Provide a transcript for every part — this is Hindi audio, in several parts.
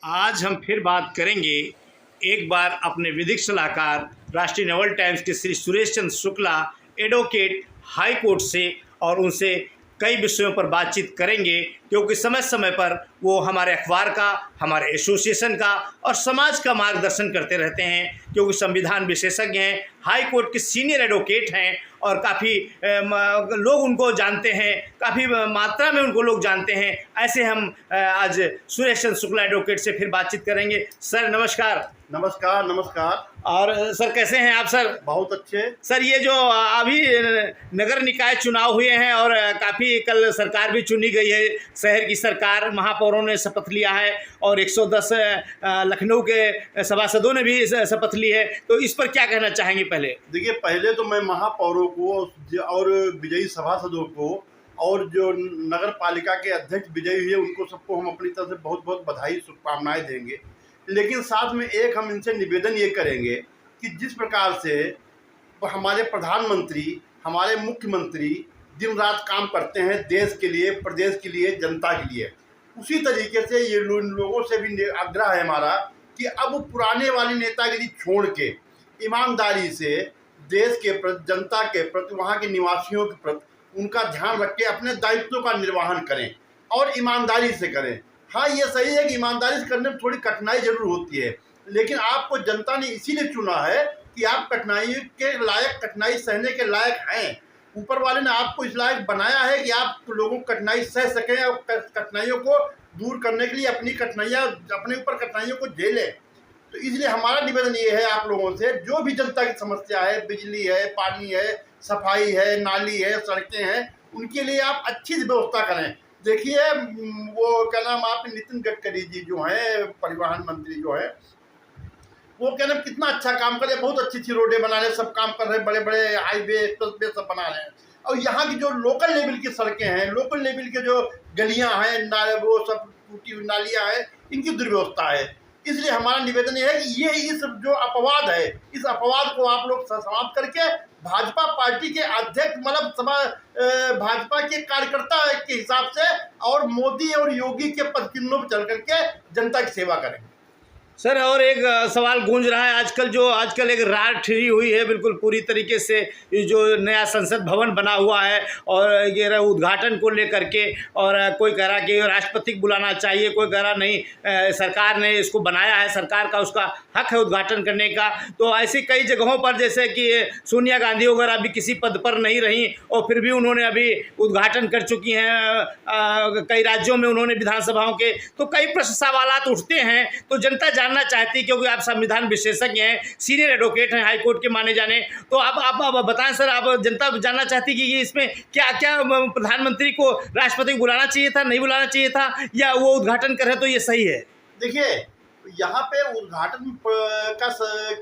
आज हम फिर बात करेंगे एक बार अपने विधिक सलाहकार राष्ट्रीय नवल टाइम्स के Shri Suresh Chandra Shukla advocate high court से, और उनसे कई विषयों पर बातचीत करेंगे क्योंकि समय समय पर वो हमारे अखबार का, हमारे एसोसिएशन का और समाज का मार्गदर्शन करते रहते हैं, क्योंकि संविधान विशेषज्ञ हैं, हाई कोर्ट के सीनियर एडवोकेट हैं और काफ़ी लोग उनको जानते हैं, काफ़ी मात्रा में उनको लोग जानते हैं। ऐसे हम आज सुरेश चंद्र शुक्ला एडवोकेट से फिर बातचीत करेंगे। सर नमस्कार। नमस्कार नमस्कार। और सर कैसे हैं आप? सर बहुत अच्छे। सर ये जो अभी नगर निकाय चुनाव हुए हैं और काफ़ी कल सरकार भी चुनी गई है, शहर की सरकार, महापौरों ने शपथ लिया है और 110 लखनऊ के सभासदों ने भी शपथ ली है, तो इस पर क्या कहना चाहेंगे? पहले देखिए, पहले तो मैं महापौरों को और विजयी सभासदों को और जो नगर पालिका के अध्यक्ष विजयी हुए उनको सबको हम अपनी तरफ से बहुत बहुत बधाई शुभकामनाएं देंगे। लेकिन साथ में एक हम इनसे निवेदन ये करेंगे कि जिस प्रकार से हमारे प्रधानमंत्री, हमारे मुख्यमंत्री दिन रात काम करते हैं देश के लिए, प्रदेश के लिए, जनता के लिए, उसी तरीके से ये लोगों से भी आग्रह है हमारा कि अब पुराने वाली नेतागिरी छोड़ के ईमानदारी से देश के प्रति, जनता के प्रति, वहाँ के निवासियों के प्रति उनका ध्यान रख के अपने दायित्वों का निर्वहन करें और ईमानदारी से करें। हाँ, ये सही है कि ईमानदारी से करने में थोड़ी कठिनाई जरूर होती है, लेकिन आपको जनता ने इसीलिए चुना है कि आप कठिनाई के लायक, कठिनाई सहने के लायक हैं। ऊपर वाले ने आपको इस लायक बनाया है कि आप लोगों को कठिनाई सह सकें और कठिनाइयों को दूर करने के लिए अपने ऊपर कठिनाइयों को झेलें। तो इसलिए हमारा निवेदन ये है आप लोगों से, जो भी जनता की समस्या है, बिजली है, पानी है, सफाई है, नाली है, सड़कें हैं, उनके लिए आप अच्छी से व्यवस्था करें। देखिए, वो क्या नाम, आप नितिन गडकरी जी जो हैं, परिवहन मंत्री जो है, वो क्या नाम कितना अच्छा काम कर रहे हैं, बहुत अच्छी अच्छी रोडें बना रहे हैं, सब काम कर रहे हैं, बड़े बड़े हाईवे, एक्सप्रेस वे सब बना रहे हैं। और यहाँ की जो लोकल लेवल की सड़कें हैं, लोकल लेवल के जो गलियाँ हैं, वो सब टूटी हुई नालियाँ हैं, इनकी दुर्व्यवस्था है। इसलिए हमारा निवेदन ये है कि ये इस जो अपवाद है, इस अपवाद को आप लोग समाप्त करके भाजपा पार्टी के अध्यक्ष, मतलब भाजपा के कार्यकर्ता के हिसाब से और मोदी और योगी के पदचिन्हों पर चल करके जनता की सेवा करें। सर और एक सवाल गूंज रहा है आजकल एक रार ठहरी हुई है बिल्कुल पूरी तरीके से, ये जो नया संसद भवन बना हुआ है और ये उद्घाटन को लेकर के, और कोई कह रहा कि राष्ट्रपति को बुलाना चाहिए, कोई कह रहा नहीं, सरकार ने इसको बनाया है, सरकार का उसका हक है उद्घाटन करने का। तो ऐसी कई जगहों पर, जैसे कि सोनिया गांधी वगैरह अभी किसी पद पर नहीं रही और फिर भी उन्होंने अभी उद्घाटन कर चुकी हैं, कई राज्यों में उन्होंने विधानसभाओं के, तो कई प्रश्न सवालात उठते हैं। तो जनता जानना चाहती है, क्योंकि आप संविधान विशेषज्ञ हैं, सीनियर एडवोकेट हैं हाई कोर्ट के माने जाने, तो आप बताएं सर, आप जनता जानना चाहती है कि इसमें क्या क्या प्रधानमंत्री को राष्ट्रपति को बुलाना चाहिए था, नहीं बुलाना चाहिए था, या वो उद्घाटन करे तो ये सही है? देखिए, यहाँ पे उद्घाटन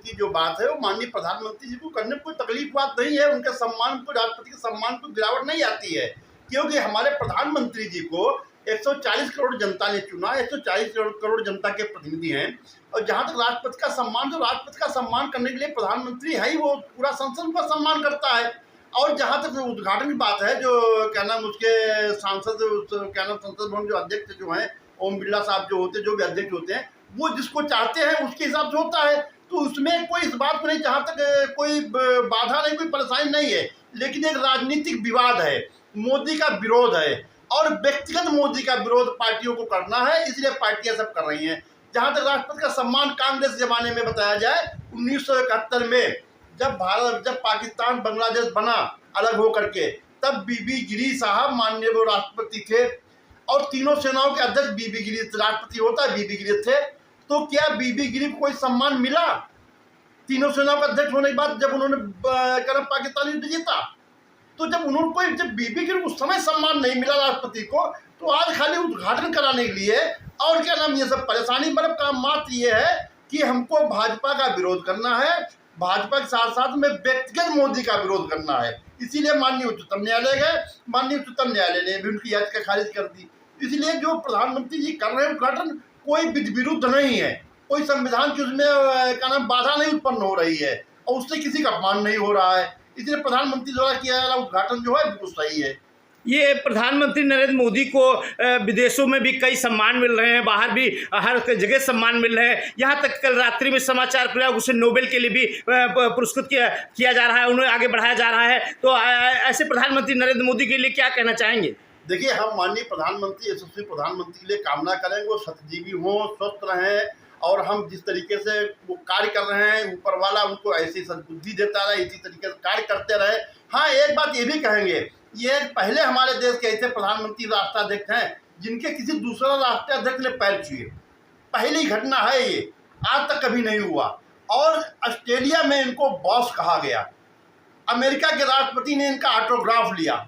की जो बात है वो माननीय प्रधानमंत्री जी को करने में कोई तकलीफ बात नहीं है। उनके सम्मान को, राष्ट्रपति के सम्मान को गिरावट नहीं आती है, क्योंकि हमारे प्रधानमंत्री जी को 140 करोड़ जनता ने चुना, 140 करोड़ जनता के प्रतिनिधि हैं। और जहाँ तक राष्ट्रपति का सम्मान, तो राष्ट्रपति का सम्मान करने के लिए प्रधानमंत्री है ही, वो पूरा संसद का सम्मान करता है। और जहाँ तक उद्घाटन की बात है, जो क्या नाम उसके सांसद, क्या नाम संसद भवन जो अध्यक्ष जो हैं, ओम बिरला साहब जो होते हैं, जो भी अध्यक्ष होते हैं, वो जिसको चाहते हैं उसके हिसाब से होता है। तो उसमें कोई इस बात में नहीं, जहाँ तक कोई बाधा नहीं, कोई परेशानी नहीं है। लेकिन एक राजनीतिक विवाद है, मोदी का विरोध है, और व्यक्तिगत मोदी का विरोध पार्टियों को करना है, इसलिए पार्टियां सब कर रही हैं। जहाँ तक राष्ट्रपति का सम्मान कांग्रेस जमाने में बताया जाए, 1971 में जब पाकिस्तान बांग्लादेश बना अलग हो करके, तब बीबी गिरी साहब माननीय वो राष्ट्रपति थे, और तीनों सेनाओं के अध्यक्ष बीबी गिरी, राष्ट्रपति होता है बीबी गिरी थे। तो क्या बीबी गिरी को कोई सम्मान मिला तीनों सेनाओं का अध्यक्ष होने के बाद, जब उन्होंने पाकिस्तान युद्ध जीता? तो जब बीबी गिरी उस समय सम्मान नहीं मिला राष्ट्रपति को, तो आज खाली उद्घाटन कराने के लिए और क्या नाम, ये सब परेशानी, मतलब काम मात्र ये है कि हमको भाजपा का विरोध करना है, भाजपा के साथ साथ में व्यक्तिगत मोदी का विरोध करना है। इसीलिए माननीय उच्चतम न्यायालय गए, माननीय उच्चतम न्यायालय ने भी उनकी याचिका खारिज कर दी। इसलिए जो प्रधानमंत्री जी कर रहे हैं उद्घाटन, कोई विरुद्ध नहीं है, कोई संविधान की उसमें क्या नाम बाधा नहीं उत्पन्न हो रही है, और उससे किसी का अपमान नहीं हो रहा है। इसलिए प्रधानमंत्री द्वारा किया जा रहा उद्घाटन जो है बिल्कुल सही है। ये प्रधानमंत्री नरेंद्र मोदी को विदेशों में भी कई सम्मान मिल रहे हैं, बाहर भी हर जगह सम्मान मिल रहे हैं। यहाँ तक कल रात्रि में समाचार प्रयोग उसे नोबेल के लिए भी पुरस्कृत किया जा रहा है, उन्हें आगे बढ़ाया जा रहा है। तो ऐसे प्रधानमंत्री नरेंद्र मोदी के लिए क्या कहना चाहेंगे? देखिए, हम माननीय प्रधानमंत्री, यशस्वी प्रधानमंत्री के लिए कामना करेंगे वो सतजीवी हों, स्वस्थ रहें, और हम जिस तरीके से वो कार्य कर रहे हैं, ऊपर वाला उनको ऐसी सद्बुद्धि देता रहे, इसी तरीके से कार्य करते रहे। हाँ, एक बात ये भी कहेंगे, ये पहले हमारे देश के ऐसे प्रधानमंत्री राष्ट्राध्यक्ष हैं जिनके किसी दूसरा राष्ट्राध्यक्ष ने पैर छुए। पहली घटना है ये, आज तक कभी नहीं हुआ। और ऑस्ट्रेलिया में इनको बॉस कहा गया, अमेरिका के राष्ट्रपति ने इनका ऑटोग्राफ लिया।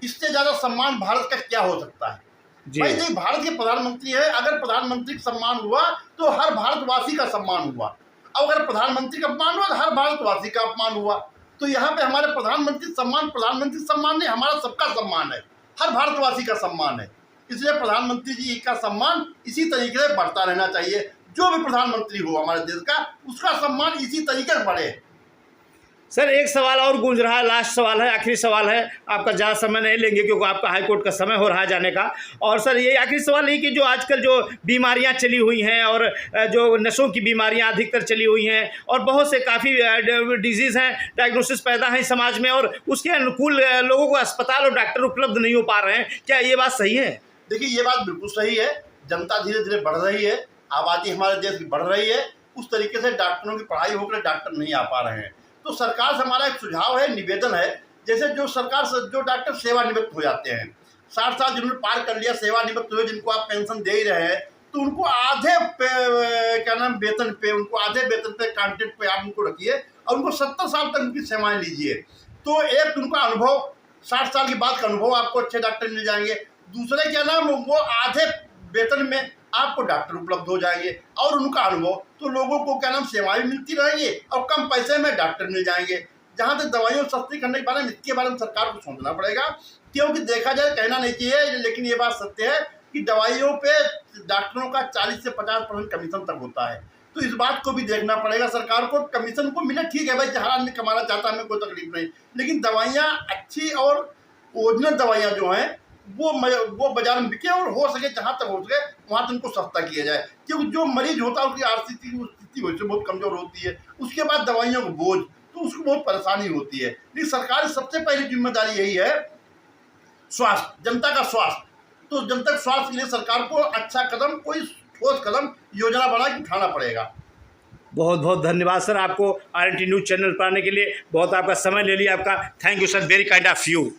इससे ज़्यादा सम्मान भारत का क्या हो सकता है? भाई नहीं, भारत के प्रधानमंत्री है, अगर प्रधानमंत्री का सम्मान हुआ तो हर भारतवासी का सम्मान हुआ, और अगर प्रधानमंत्री का अपमान हुआ तो हर भारतवासी का अपमान हुआ। तो यहाँ पे हमारे प्रधानमंत्री सम्मान नहीं, हमारा सबका सम्मान है, हर भारतवासी का सम्मान है। इसलिए प्रधानमंत्री जी का सम्मान इसी तरीके से बढ़ता रहना चाहिए। जो भी प्रधानमंत्री हो हमारे देश का, उसका सम्मान इसी तरीके से बढ़े। सर, एक सवाल और गूंज रहा है, लास्ट सवाल है, आखिरी सवाल है, आपका ज़्यादा समय नहीं लेंगे क्योंकि आपका हाई कोर्ट का समय हो रहा है जाने का। और सर, ये आखिरी सवाल है कि जो आजकल जो बीमारियां चली हुई हैं और जो नशों की बीमारियां अधिकतर चली हुई हैं और बहुत से काफ़ी डिजीज़ हैं, डायग्नोसिस पैदा हैं समाज में, और उसके अनुकूल लोगों को अस्पताल और डॉक्टर उपलब्ध नहीं हो पा रहे हैं, क्या ये बात सही है? देखिए, ये बात बिल्कुल सही है। जनता धीरे धीरे बढ़ रही है, आबादी हमारे देश की बढ़ रही है, उस तरीके से डॉक्टरों की पढ़ाई होकर डॉक्टर नहीं आ पा रहे हैं। तो सरकार से हमारा एक सुझाव है, निवेदन है, जैसे जो डॉक्टर सेवानिवृत्त हो जाते हैं, 60 साल जिन्होंने पार कर लिया, सेवानिवृत्त हुए, जिनको आप पेंशन दे ही रहे हैं, तो उनको आधे वेतन पे, उनको आधे वेतन पे, कॉन्ट्रैक्ट पे आप उनको रखिए और उनको 70 साल तक उनकी सेवाएं लीजिए। तो एक उनका अनुभव, 60 साल के बाद का अनुभव, आपको अच्छे डॉक्टर मिल जाएंगे। दूसरे वो आधे वेतन में आपको डॉक्टर उपलब्ध हो जाएंगे और उनका अनुभव, तो लोगों को सेवाएं मिलती रहेंगी और कम पैसे में डॉक्टर मिल जाएंगे। जहाँ तक दवाइयों सस्ती करने के बारे में, इसके बारे में सरकार को सोचना पड़ेगा, क्योंकि देखा जाए, कहना नहीं चाहिए, लेकिन ये बात सत्य है कि दवाइयों पे डॉक्टरों का 40 से 50% कमीशन तक होता है। तो इस बात को भी देखना पड़ेगा सरकार को। कमीशन को मिले, ठीक है भाई, जहाँ आदमी कमाना चाहता है, हमें कोई तकलीफ नहीं, लेकिन दवाइयाँ अच्छी और ओरिजिनल दवाइयाँ जो हैं वो बाजार में बिके, और हो सके जहाँ तक हो सके वहाँ तक उनको सस्ता किया जाए, क्योंकि जो मरीज होता है उसकी आर्थिक स्थिति वैसे बहुत कमजोर होती है, उसके बाद दवाइयों को बोझ, तो उसको बहुत परेशानी होती है। लेकिन सरकार की सबसे पहली जिम्मेदारी यही है, स्वास्थ्य, जनता का स्वास्थ्य। तो जनता के स्वास्थ्य के लिए सरकार को अच्छा कदम, कोई ठोस कदम, योजना बना के उठाना पड़ेगा। बहुत बहुत धन्यवाद सर, आपको RNT न्यूज़ चैनल पर आने के लिए। बहुत आपका समय ले लिया, आपका thank you sir, very kind of you.